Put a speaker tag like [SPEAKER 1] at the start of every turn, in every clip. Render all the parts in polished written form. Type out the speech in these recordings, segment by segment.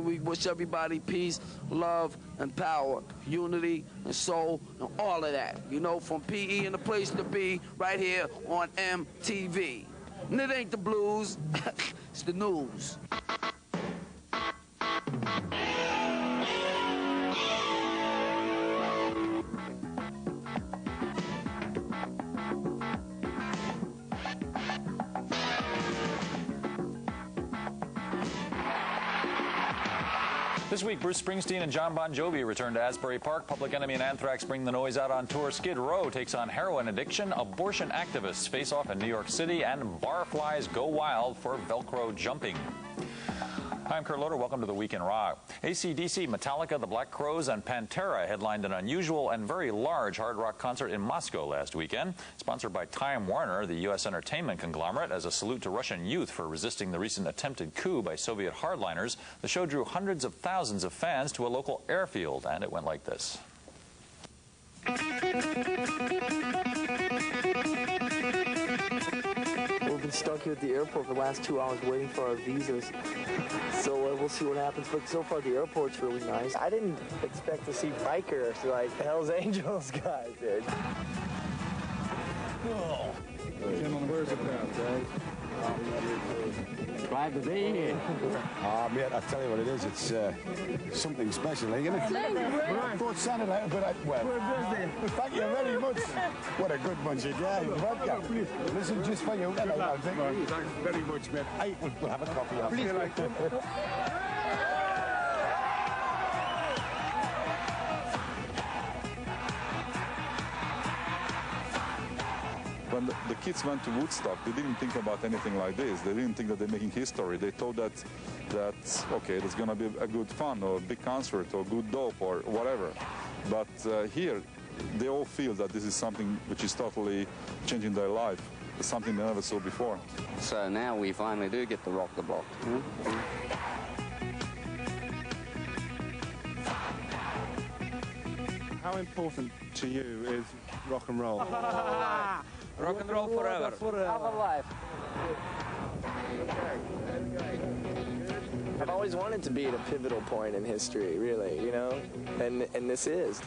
[SPEAKER 1] and we wish everybody peace, love, and power, unity, and soul, and all of that. You know, from PE and the place to be, right here on MTV. And it ain't the blues, it's the news.
[SPEAKER 2] This week, Bruce Springsteen and John Bon Jovi return to Asbury Park. Public Enemy and Anthrax bring the noise out on tour. Skid Row takes on heroin addiction. Abortion activists face off in New York City. And barflies go wild for Velcro jumping. Hi, I'm Kurt Loder. Welcome to the Week in Rock. AC/DC, Metallica, the Black Crowes, and Pantera headlined an unusual and very large hard rock concert in Moscow last weekend. Sponsored by Time Warner, the U.S. entertainment conglomerate, as a salute to Russian youth for resisting the recent attempted coup by Soviet hardliners, the show drew hundreds of thousands of fans to a local airfield, and it went like this.
[SPEAKER 3] We've been stuck here at the airport for the last 2 hours waiting for our visas. So we'll see what happens. But so far, the airport's really nice. I didn't expect to see bikers like Hell's Angels guys, dude.
[SPEAKER 4] Oh. Where's the crowd, guys?
[SPEAKER 5] Glad to be here.
[SPEAKER 4] Oh, mate, I tell you what it is. It's something special, isn't it? I thought sounded like, but well, thank you very much. What a good bunch of guys. Welcome. Listen, just for you. Thanks very much, mate. Hey, we'll have a coffee after.
[SPEAKER 6] When the kids went to Woodstock, they didn't think about anything like this. They didn't think that they're making history. They thought that okay, there's going to be a good fun or a big concert or good dope or whatever. But here, they all feel that this is something which is totally changing their life, something they never saw before.
[SPEAKER 5] So now we finally do get to rock the block.
[SPEAKER 7] How important to you is rock and roll?
[SPEAKER 8] Rock and roll forever.
[SPEAKER 3] Our life. I've always wanted to be at a pivotal point in history, really, you know, and this is.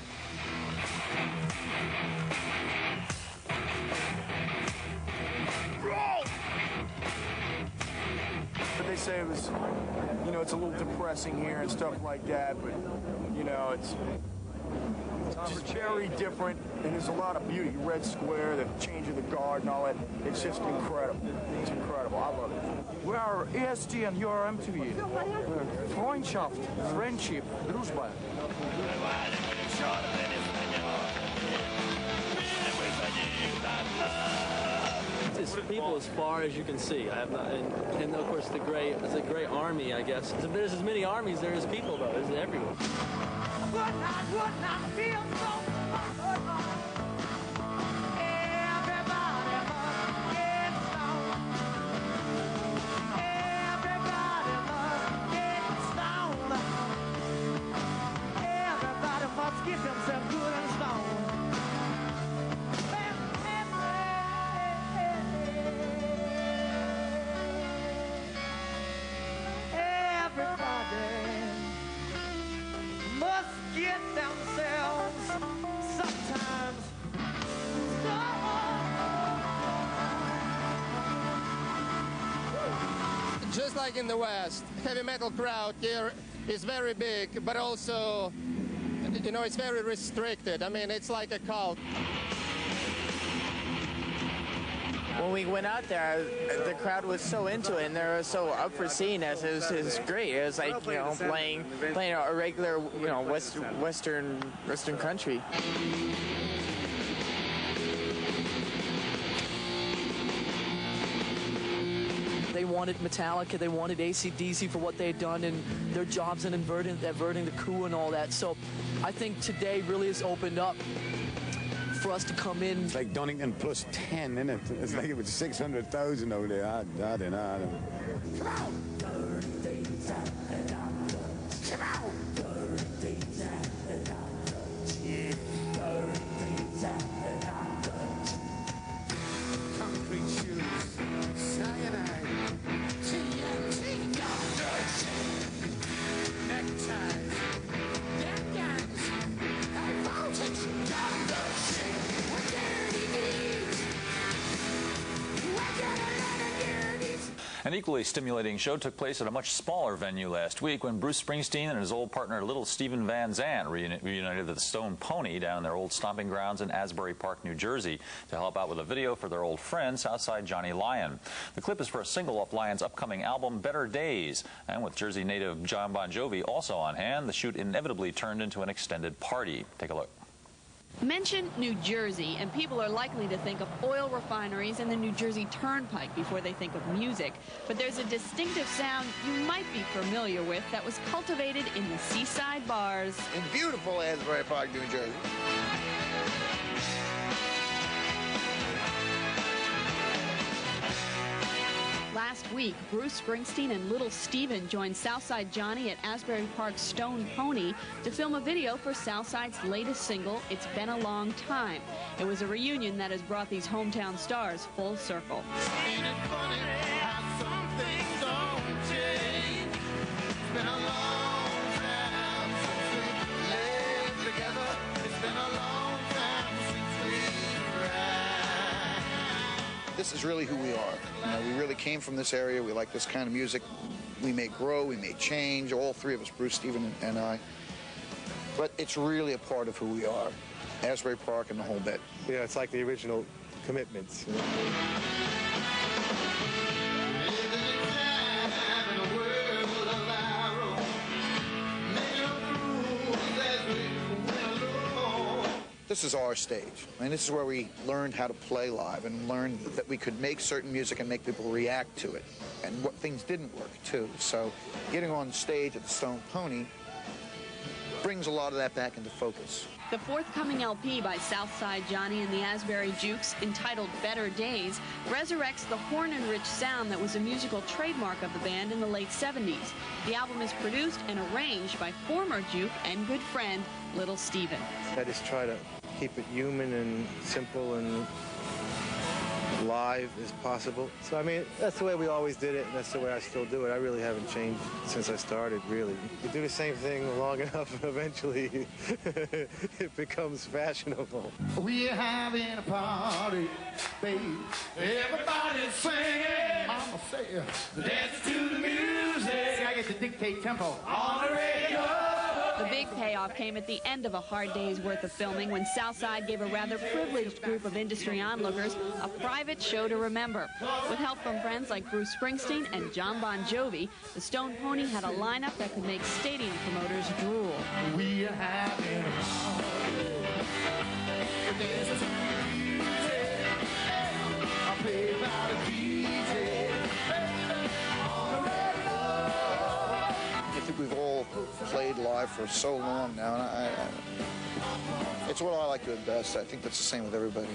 [SPEAKER 9] But they say it was, you know, it's a little depressing here and stuff like that, but, you know, it's just very different, and there's a lot of beauty. Red Square, the change of the guard and all that, it's just incredible. It's incredible. I love it.
[SPEAKER 8] We are EST and you are MTV. Freundschaft, friendship, дружба.
[SPEAKER 10] It's people as far as you can see. I have not, and of course it's a great army, I guess. There's as many armies there as people, though. There's everywhere.
[SPEAKER 11] Would not feel so good. Everybody must get stoned. Everybody must get stoned. Everybody must get themselves good and stoned. Everybody must get themselves sometimes.
[SPEAKER 12] Just like in the West, heavy metal crowd here is very big, but also, you know, it's very restricted. I mean, it's like a cult.
[SPEAKER 3] When we went out there, the crowd was so into it, and they were so up for seeing us. It was great. It was like, you know, playing a regular, you know, Western country.
[SPEAKER 10] They wanted Metallica, they wanted AC/DC for what they had done in their jobs and averting the coup and all that. So I think today really has opened up for us to come in.
[SPEAKER 4] It's like Donington plus 10, isn't it? It's like it was 600,000 over there. I don't know. Come on! Come on! Concrete shoes, cyanide, TNT,
[SPEAKER 2] An equally stimulating show took place at a much smaller venue last week when Bruce Springsteen and his old partner Little Steven Van Zandt reunited at the Stone Pony down in their old stomping grounds in Asbury Park, New Jersey, to help out with a video for their old friend, Southside Johnny Lyon. The clip is for a single off Lyon's upcoming album, Better Days, and with Jersey native John Bon Jovi also on hand, the shoot inevitably turned into an extended party. Take a look.
[SPEAKER 13] Mention New Jersey, and people are likely to think of oil refineries and the New Jersey Turnpike before they think of music. But there's a distinctive sound you might be familiar with that was cultivated in the seaside bars
[SPEAKER 14] in beautiful Asbury Park, New Jersey.
[SPEAKER 13] Last week, Bruce Springsteen and Little Steven joined Southside Johnny at Asbury Park's Stone Pony to film a video for Southside's latest single, It's Been a Long Time. It was a reunion that has brought these hometown stars full circle.
[SPEAKER 11] Ain't it funny how some things don't change? It's been a long time since we lived together. It's been a long time since we cried.
[SPEAKER 14] This is really who we are. You know, we really came from this area. We like this kind of music. We may grow, we may change, all three of us, Bruce, Steven, and I. But it's really a part of who we are. Asbury Park and the whole bit.
[SPEAKER 7] Yeah, it's like the original Commitments.
[SPEAKER 14] This is our stage. I mean, this is where we learned how to play live and learned that we could make certain music and make people react to it. And what things didn't work, too. So getting on stage at the Stone Pony brings a lot of that back into focus.
[SPEAKER 13] The forthcoming LP by Southside Johnny and the Asbury Jukes, entitled Better Days, resurrects the horn and rich sound that was a musical trademark of the band in the late 70s. The album is produced and arranged by former Juke and good friend, Little Steven.
[SPEAKER 7] I just try to keep it human and simple and live as possible. So, I mean, that's the way we always did it, and that's the way I still do it. I really haven't changed since I started, really. You do the same thing long enough, and eventually it becomes fashionable.
[SPEAKER 11] We're having a party, baby. Everybody's singing. Mama say, dance to the music. See, I get to dictate tempo on the radio.
[SPEAKER 13] The big payoff came at the end of a hard day's worth of filming when Southside gave a rather privileged group of industry onlookers a private show to remember. With help from friends like Bruce Springsteen and John Bon Jovi, the Stone Pony had a lineup that could make stadium promoters drool.
[SPEAKER 11] We are having a party. Dance to the music. I'll play by the DJ. On the radio.
[SPEAKER 14] I think we've all played live for so long now, and it's what I like doing best. I think that's the same with everybody.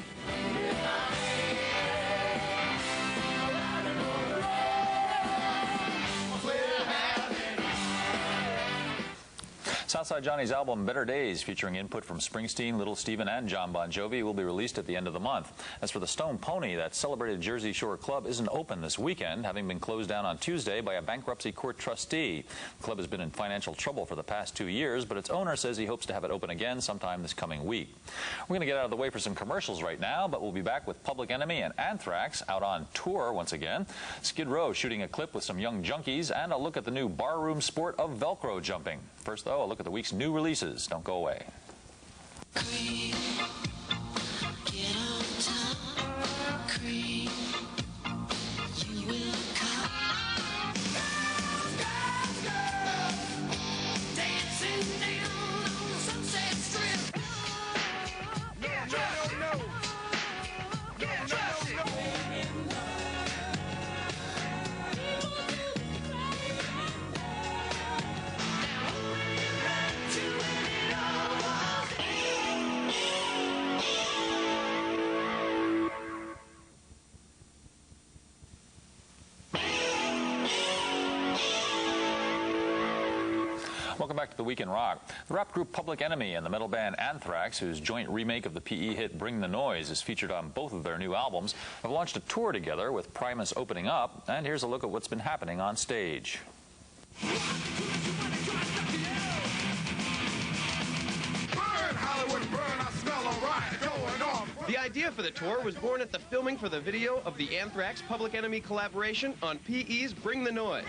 [SPEAKER 2] Southside Johnny's album, Better Days, featuring input from Springsteen, Little Steven, and John Bon Jovi, will be released at the end of the month. As for the Stone Pony, that celebrated Jersey Shore club isn't open this weekend, having been closed down on Tuesday by a bankruptcy court trustee. The club has been in financial trouble for the past 2 years, but its owner says he hopes to have it open again sometime this coming week. We're going to get out of the way for some commercials right now, but we'll be back with Public Enemy and Anthrax out on tour once again. Skid Row shooting a clip with some young junkies, and a look at the new barroom sport of Velcro jumping. First, though, a look at the week's new releases. Don't go away.
[SPEAKER 11] Cream, get on top, cream, you will come. Dancing down on Sunset Strip. No, no, no, no.
[SPEAKER 2] Welcome back to the Week in Rock. The rap group Public Enemy and the metal band Anthrax, whose joint remake of the PE hit Bring the Noise is featured on both of their new albums, have launched a tour together with Primus opening up, and here's a look at what's been happening on stage.
[SPEAKER 15] The idea idea for the tour was born at the filming for the video of the Anthrax Public Enemy collaboration on PE's Bring the Noise.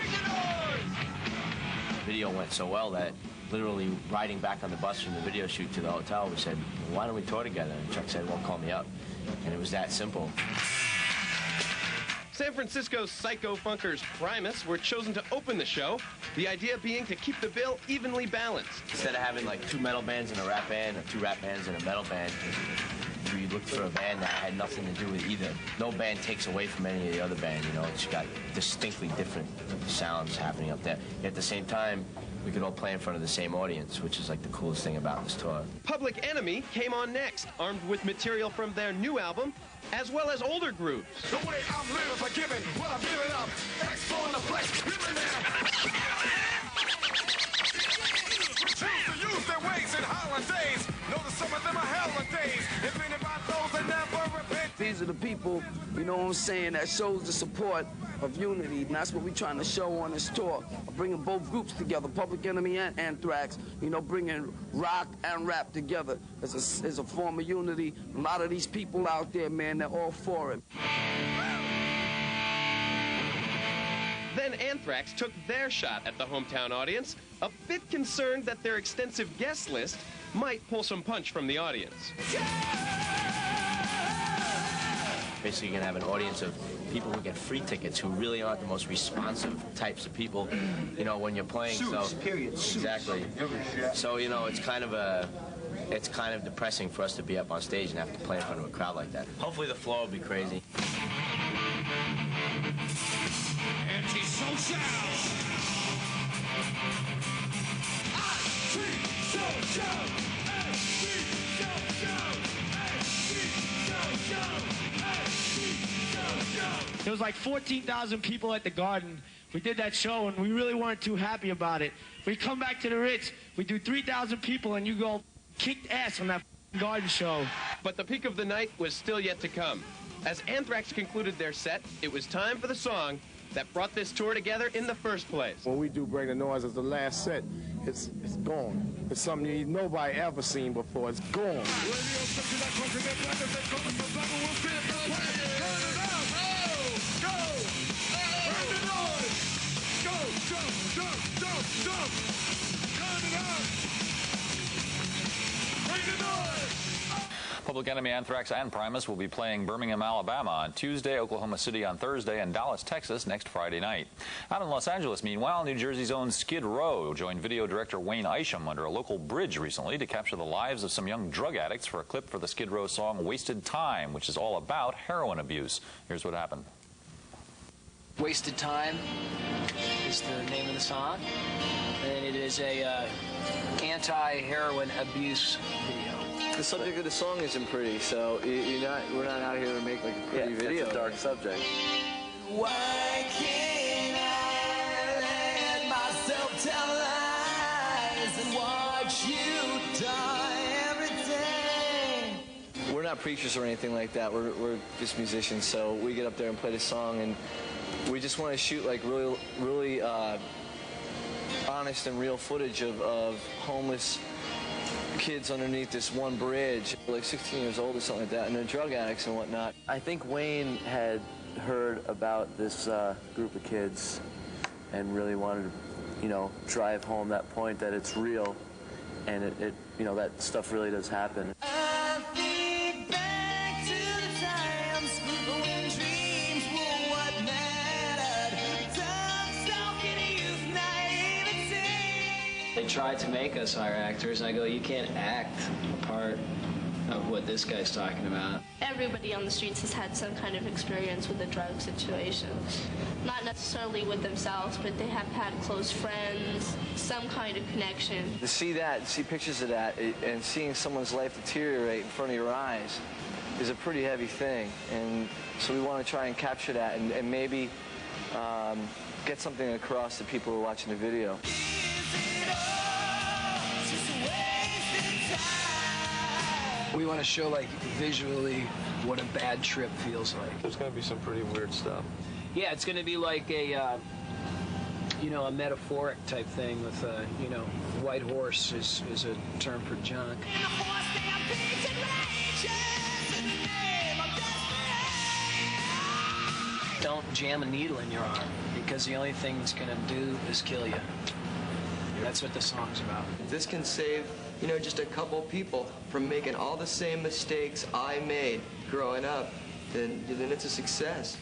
[SPEAKER 16] The video went so well that literally riding back on the bus from the video shoot to the hotel, we said, well, why don't we tour together? And Chuck said, well, call me up. And it was that simple.
[SPEAKER 15] San Francisco's Psycho Funkers Primus were chosen to open the show, the idea being to keep the bill evenly balanced.
[SPEAKER 16] Instead of having like 2 metal bands and a rap band, or 2 rap bands and a metal band, we looked for a band that had nothing to do with either. No band takes away from any of the other band, you know, it's got distinctly different sounds happening up there. Yet at the same time, we could all play in front of the same audience, which is like the coolest thing about this tour.
[SPEAKER 15] Public Enemy came on next, armed with material from their new album, as well as older groups.
[SPEAKER 11] The way I'm living, forgiving, what I'm giving up. X on the flex, living now. Choose to use their ways in holidays. Notice some of them are holidays. If anybody those that never repent.
[SPEAKER 1] These are the people, you know what I'm saying, that shows the support of unity, and that's what we're trying to show on this tour. Bringing both groups together, Public Enemy and Anthrax, you know, bringing rock and rap together as a form of unity. A lot of these people out there, man, they're all for it.
[SPEAKER 15] Then Anthrax took their shot at the hometown audience, a bit concerned that their extensive guest list might pull some punch from the audience.
[SPEAKER 16] Basically, you're going to have an audience of people who get free tickets who really aren't the most responsive types of people, you know, when you're playing.
[SPEAKER 11] Suits, period.
[SPEAKER 16] Exactly. So, you know, it's kind of depressing for us to be up on stage and have to play in front of a crowd like that. Hopefully the floor will be crazy.
[SPEAKER 11] Anti-social.
[SPEAKER 17] There was like 14,000 people at the Garden. We did that show, and we really weren't too happy about it. We come back to the Ritz, we do 3,000 people, and you go kicked ass on that Garden show.
[SPEAKER 15] But the peak of the night was still yet to come. As Anthrax concluded their set, it was time for the song that brought this tour together in the first place.
[SPEAKER 18] When we do Bring the Noise as the last set, it's gone. It's something nobody ever seen before. It's gone.
[SPEAKER 2] Public Enemy, Anthrax, and Primus will be playing Birmingham, Alabama on Tuesday, Oklahoma City on Thursday, and Dallas, Texas next Friday night. Out in Los Angeles, meanwhile, New Jersey's own Skid Row joined video director Wayne Isham under a local bridge recently to capture the lives of some young drug addicts for a clip for the Skid Row song Wasted Time, which is all about heroin abuse. Here's what happened.
[SPEAKER 19] Wasted Time is the name of the song, and it is a anti-heroin abuse video.
[SPEAKER 20] The subject of the song isn't pretty, so we're not out here to make like a pretty video. It's a dark subject.
[SPEAKER 11] Why can't I let myself tell lies and watch you die every day?
[SPEAKER 20] We're not preachers or anything like that. We're just musicians, so we get up there and play the song, and we just want to shoot like really honest and real footage of homeless kids underneath this one bridge, like 16 years old or something like that, and they're drug addicts and whatnot.
[SPEAKER 21] I think Wayne had heard about this group of kids and really wanted to, you know, drive home that point that it's real, and it you know, that stuff really does happen.
[SPEAKER 11] I think back to the times when dreams were what mattered. Times don't get youth naivety.
[SPEAKER 19] They tried to make us our actors, and I go, you can't act a part of what this guy's talking about.
[SPEAKER 22] Everybody on the streets has had some kind of experience with a drug situation. Not necessarily with themselves, but they have had close friends, some kind of connection.
[SPEAKER 20] To see that, see pictures of that, and seeing someone's life deteriorate in front of your eyes is a pretty heavy thing. And so we want to try and capture that and maybe get something across to people who are watching the video.
[SPEAKER 19] We want to show, like, visually what a bad trip feels like.
[SPEAKER 20] There's going to be some pretty weird stuff.
[SPEAKER 19] Yeah, it's going to be like a, you know, a metaphoric type thing with, you know, white horse is a term for junk.
[SPEAKER 11] In the
[SPEAKER 19] don't jam a needle in your arm, because the only thing it's going to do is kill you. That's what the song's about.
[SPEAKER 5] If this can save, you know, just a couple people from making all the same mistakes I made growing up, then it's a success.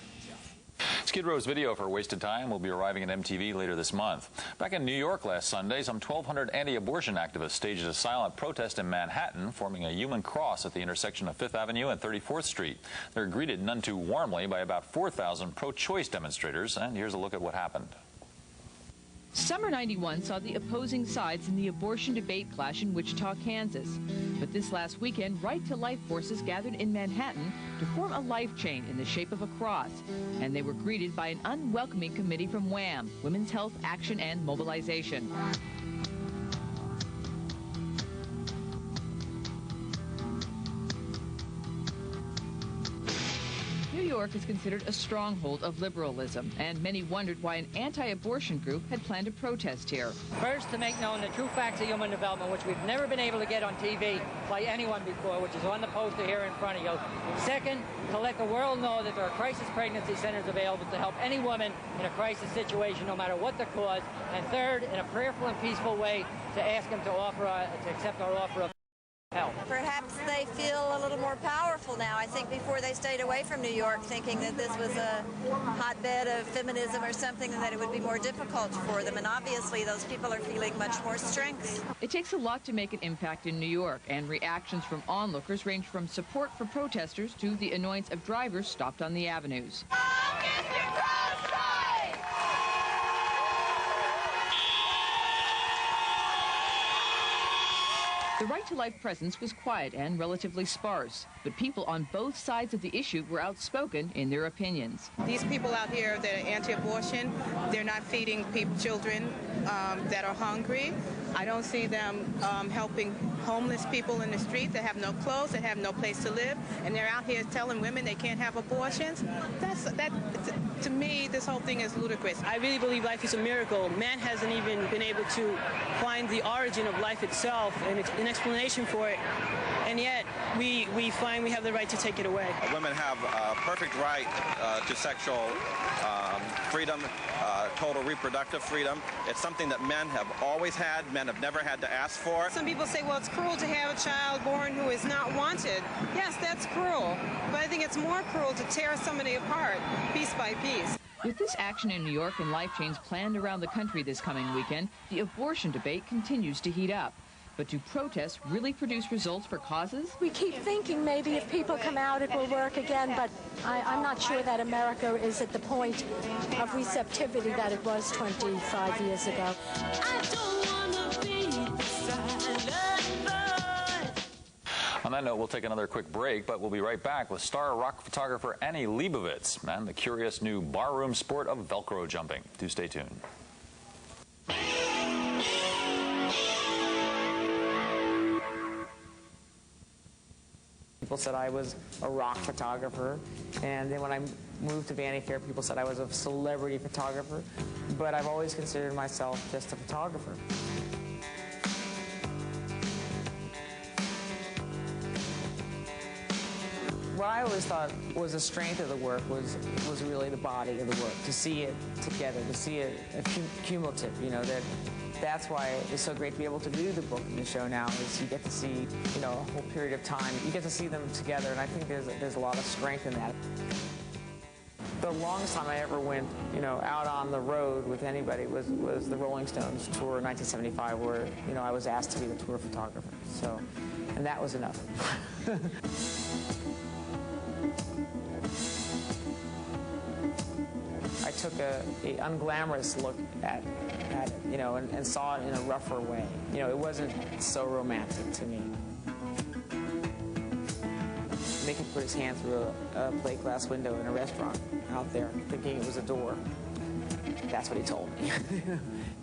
[SPEAKER 2] Skid Row's video for Wasted Time will be arriving at MTV later this month. Back in New York last Sunday, some 1,200 anti-abortion activists staged a silent protest in Manhattan, forming a human cross at the intersection of 5th Avenue and 34th Street. They're greeted none too warmly by about 4,000 pro-choice demonstrators, and here's a look at what happened.
[SPEAKER 6] Summer '91 saw the opposing sides in the abortion debate clash in Wichita, Kansas. But this last weekend, Right to Life forces gathered in Manhattan to form a life chain in the shape of a cross. And they were greeted by an unwelcoming committee from WHAM, Women's Health Action and Mobilization. New York is considered a stronghold of liberalism, and many wondered why an anti-abortion group had planned a protest here.
[SPEAKER 23] First, to make known the true facts of human development, which we've never been able to get on TV by anyone before, which is on the poster here in front of you. Second, to let the world know that there are crisis pregnancy centers available to help any woman in a crisis situation, no matter what the cause. And third, in a prayerful and peaceful way, to ask them to accept our offer of help.
[SPEAKER 24] Perhaps they feel a little more powerful now. I think before they stayed away from New York thinking that this was a hotbed of feminism or something, and that it would be more difficult for them. And obviously those people are feeling much more strength.
[SPEAKER 6] It takes a lot to make an impact in New York, and reactions from onlookers range from support for protesters to the annoyance of drivers stopped on the avenues. The Right to Life presence was quiet and relatively sparse, but people on both sides of the issue were outspoken in their opinions.
[SPEAKER 25] These people out here that are anti-abortion, they're not feeding children that are hungry. I don't see them helping homeless people in the street that have no clothes, that have no place to live, and they're out here telling women they can't have abortions. To me, this whole thing is ludicrous.
[SPEAKER 26] I really believe life is a miracle. Man hasn't even been able to find the origin of life itself and an explanation for it, and yet we find we have the right to take it away.
[SPEAKER 27] Women have a perfect right to sexual freedom, total reproductive freedom. It's something that men have always had, men have never had to ask for.
[SPEAKER 25] Some people say, well, it's cruel to have a child born who is not wanted. Yes, that's cruel, but I think it's more cruel to tear somebody apart piece by piece.
[SPEAKER 6] With this action in New York and life chains planned around the country this coming weekend, the abortion debate continues to heat up. But do protests really produce results for causes?
[SPEAKER 28] We keep thinking maybe if people come out it will work again, but I'm not sure that America is at the point of receptivity that it was 25 years ago.
[SPEAKER 11] I don't wanna be
[SPEAKER 2] On that note, we'll take another quick break, but we'll be right back with star rock photographer Annie Leibovitz and the curious new barroom sport of Velcro jumping. Do stay tuned.
[SPEAKER 3] People said I was a rock photographer, and then when I moved to Vanity Fair, people said I was a celebrity photographer, but I've always considered myself just a photographer. What I always thought was the strength of the work was really the body of the work, to see it together, to see it cumulative, you know, that's why it's so great to be able to do the book and the show now, is you get to see, you know, a whole period of time. You get to see them together, and I think there's a lot of strength in that. The longest time I ever went, you know, out on the road with anybody was the Rolling Stones tour in 1975, where, you know, I was asked to be the tour photographer. So, and that was enough. I took an unglamorous look at it, you know, and saw it in a rougher way. You know, it wasn't so romantic to me. Mickey put his hand through a plate glass window in a restaurant out there, thinking it was a door. That's what he told me.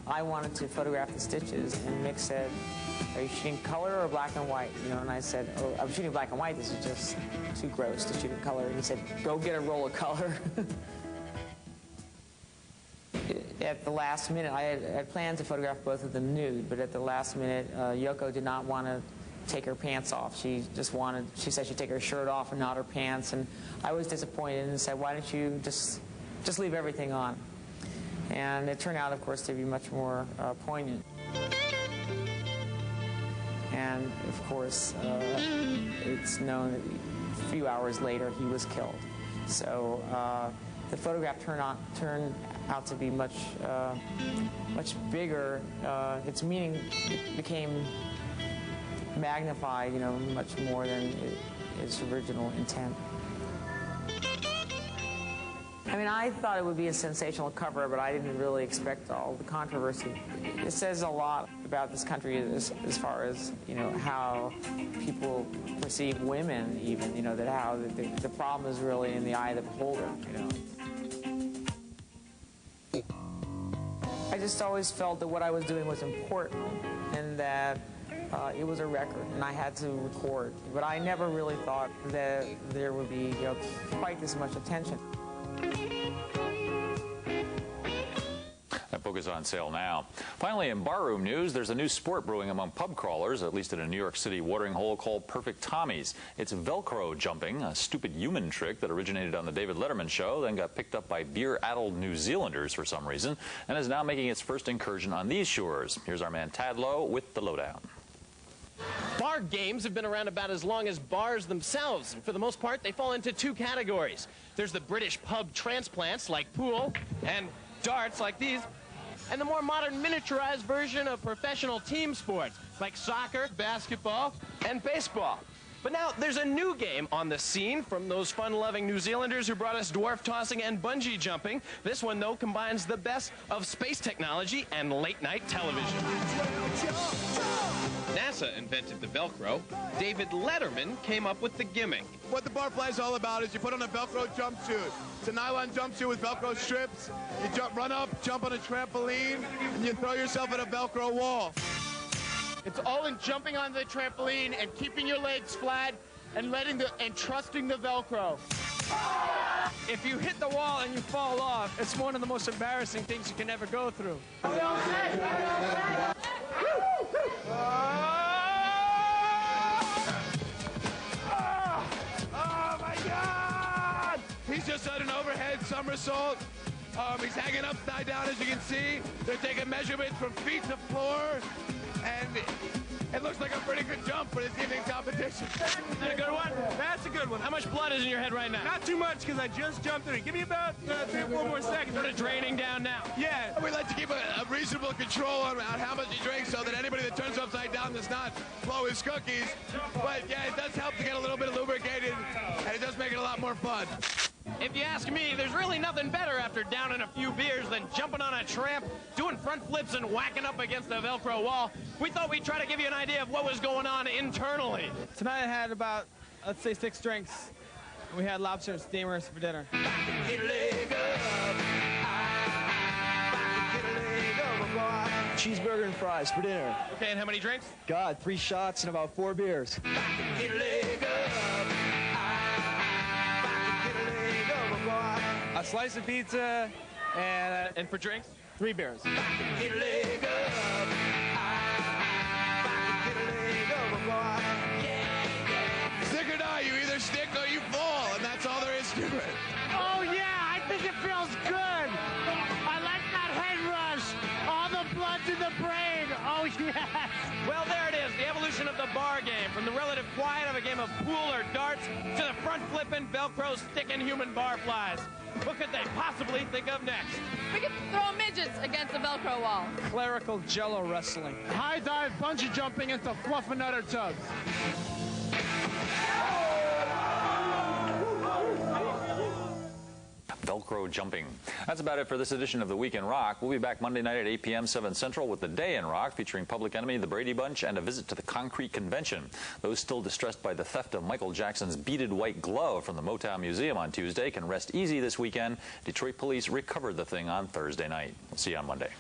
[SPEAKER 3] I wanted to photograph the stitches, and Mick said, "Are you shooting color or black and white?" You know, and I said, "Oh, I'm shooting black and white. This is just too gross to shoot in color." And he said, "Go get a roll of color." At the last minute, I had planned to photograph both of them nude, but at the last minute, Yoko did not want to take her pants off. She said she'd take her shirt off and not her pants, and I was disappointed and said, why don't you just just leave everything on. And it turned out, of course, to be much more poignant. And, of course, it's known that a few hours later he was killed. So the photograph turned out to be much bigger. Its meaning became magnified, much more than its original intent. I mean, I thought it would be a sensational cover, but I didn't really expect all the controversy. It says a lot about this country as far as, how people perceive women even, that how the problem is really in the eye of the beholder, I just always felt that what I was doing was important and that it was a record and I had to record. But I never really thought that there would be, quite this much attention.
[SPEAKER 2] That book is on sale now. Finally, in barroom news, there's a new sport brewing among pub crawlers, at least at a New York City watering hole called Perfect Tommy's. It's Velcro jumping, a stupid human trick that originated on the David Letterman show, then got picked up by beer-addled New Zealanders for some reason, and is now making its first incursion on these shores. Here's our man Tad Lowe with the lowdown.
[SPEAKER 15] Bar games have been around about as long as bars themselves, and for the most part, they fall into two categories. There's the British pub transplants, like pool, and darts, like these, and the more modern miniaturized version of professional team sports, like soccer, basketball, and baseball. But now there's a new game on the scene from those fun-loving New Zealanders who brought us dwarf tossing and bungee jumping. This one, though, combines the best of space technology and late-night television. NASA invented the Velcro. David Letterman came up with the gimmick.
[SPEAKER 4] What the barfly is all about is you put on a Velcro jumpsuit. It's a nylon jumpsuit with Velcro strips. You run up, jump on a trampoline, and you throw yourself at a Velcro wall. It's all in jumping on the trampoline and keeping your legs flat and trusting the Velcro.
[SPEAKER 17] If you hit the wall and you fall off, it's one of the most embarrassing things you can ever go through.
[SPEAKER 4] Oh my God! He's just done an overhead somersault. He's hanging upside down, as you can see. They're taking measurements from feet to floor, and it looks like a pretty good jump for this evening's competition.
[SPEAKER 17] Is that a good one? That's a good one.
[SPEAKER 15] How much blood is in your head right now?
[SPEAKER 17] Not too much, because I just jumped in it. Give me about 3 or 4 more seconds.
[SPEAKER 15] Sort of draining down now.
[SPEAKER 17] Yeah.
[SPEAKER 4] We like to keep a reasonable control on how much he drinks so that anybody that turns upside down does not blow his cookies. But yeah, it does help to get a little bit lubricated, and it does make it a lot more fun.
[SPEAKER 15] If you ask me, there's really nothing better after downing a few beers than jumping on a tramp, doing front flips, and whacking up against a Velcro wall. We thought we'd try to give you an idea of what was going on internally.
[SPEAKER 17] Tonight I had about, let's say, 6 drinks. We had lobster and steamers for dinner.
[SPEAKER 7] Cheeseburger and fries for dinner.
[SPEAKER 15] Okay, and how many drinks?
[SPEAKER 7] God, 3 shots and about 4 beers.
[SPEAKER 17] A slice of pizza
[SPEAKER 15] and for drinks?
[SPEAKER 17] 3 beers.
[SPEAKER 4] Stick or die, you either stick or you fall, and that's all there is to it.
[SPEAKER 17] Oh yeah, I think it feels good. I like that head rush. All the blood's in the brain. Oh yes.
[SPEAKER 15] Well, there it is, the evolution of the bar game, from the relative quiet of a game of pool or darts to the front-flipping, Velcro-sticking human barflies. What could they possibly think of next?
[SPEAKER 8] We could throw midgets against a Velcro wall.
[SPEAKER 17] Clerical jello wrestling.
[SPEAKER 4] High dive bungee jumping into fluff-and-nutter tubs.
[SPEAKER 2] Velcro jumping. That's about it for this edition of The Week in Rock. We'll be back Monday night at 8 p.m. 7 Central with The Day in Rock, featuring Public Enemy, The Brady Bunch, and a visit to the Concrete Convention. Those still distressed by the theft of Michael Jackson's beaded white glove from the Motown Museum on Tuesday can rest easy this weekend. Detroit police recovered the thing on Thursday night. We'll see you on Monday.